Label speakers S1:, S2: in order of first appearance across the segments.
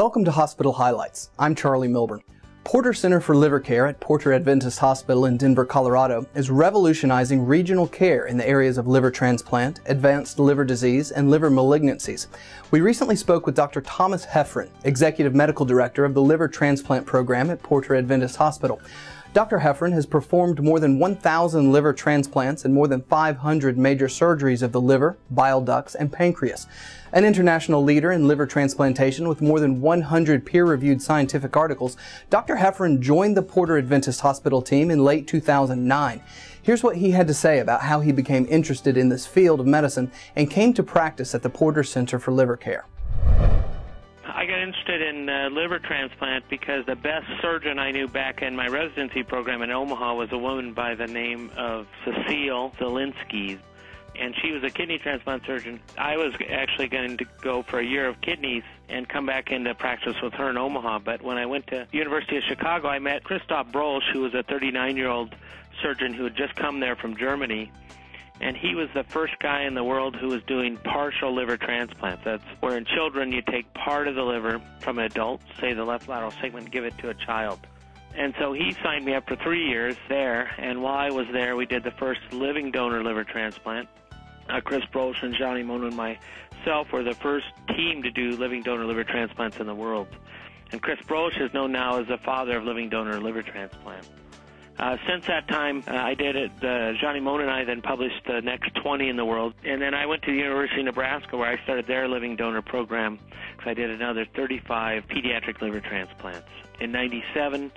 S1: Welcome to Hospital Highlights. I'm Charlie Milburn. Porter Center for Liver Care at Porter Adventist Hospital in Denver, Colorado is revolutionizing regional care in the areas of liver transplant, advanced liver disease, and liver malignancies. We recently spoke with Dr. Thomas Heffron, Executive Medical Director of the Liver Transplant Program at Porter Adventist Hospital. Dr. Heffron has performed more than 1,000 liver transplants and more than 500 major surgeries of the liver, bile ducts, and pancreas. An international leader in liver transplantation with more than 100 peer-reviewed scientific articles, Dr. Heffron joined the Porter Adventist Hospital team in late 2009. Here's what he had to say about how he became interested in this field of medicine and came to practice at the Porter Center for Liver Care.
S2: I got interested in liver transplant because the best surgeon I knew back in my residency program in Omaha was a woman by the name of Cecile Zielinski, and she was a kidney transplant surgeon. I was actually going to go for a year of kidneys and come back into practice with her in Omaha, but when I went to the University of Chicago, I met Christoph Brosch, who was a 39-year-old surgeon who had just come there from Germany. And he was the first guy in the world who was doing partial liver transplants. That's where in children you take part of the liver from an adult, say the left lateral segment, and give it to a child. And so he signed me up for 3 years there, and while I was there, we did the first living donor liver transplant. Chris Brosch and Johnny Mona and myself were the first team to do living donor liver transplants in the world. And Chris Brosch is known now as the father of living donor liver transplant. Since that time, I did it. Johnny Mona and I then published the next 20 in the world. And then I went to the University of Nebraska where I started their living donor program because I did another 35 pediatric liver transplants. In '97,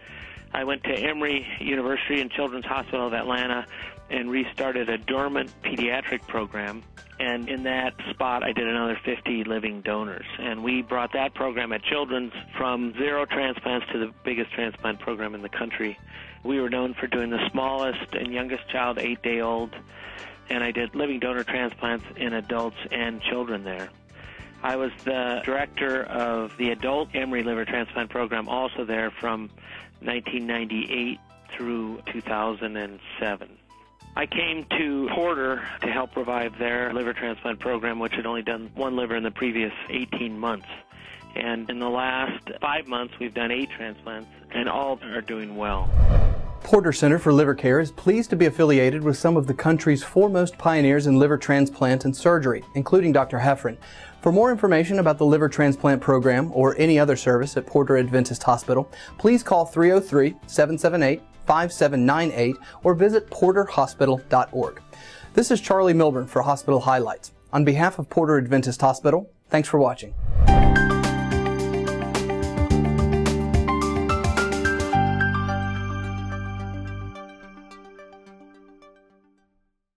S2: I went to Emory University and Children's Hospital of Atlanta and restarted a dormant pediatric program. And in that spot, I did another 50 living donors. And we brought that program at Children's from 0 transplants to the biggest transplant program in the country. We were known for doing the smallest and youngest child, 8-day-old, and I did living donor transplants in adults and children there. I was the director of the adult Emory liver transplant program also there from 1998 through 2007. I came to Porter to help revive their liver transplant program, which had only done 1 liver in the previous 18 months. And in the last 5 months, we've done 8 transplants, and all are doing well.
S1: Porter Center for Liver Care is pleased to be affiliated with some of the country's foremost pioneers in liver transplant and surgery, including Dr. Heffron. For more information about the liver transplant program or any other service at Porter Adventist Hospital, please call 303-778-5798 or visit porterhospital.org. This is Charlie Milburn for Hospital Highlights. On behalf of Porter Adventist Hospital, thanks for watching.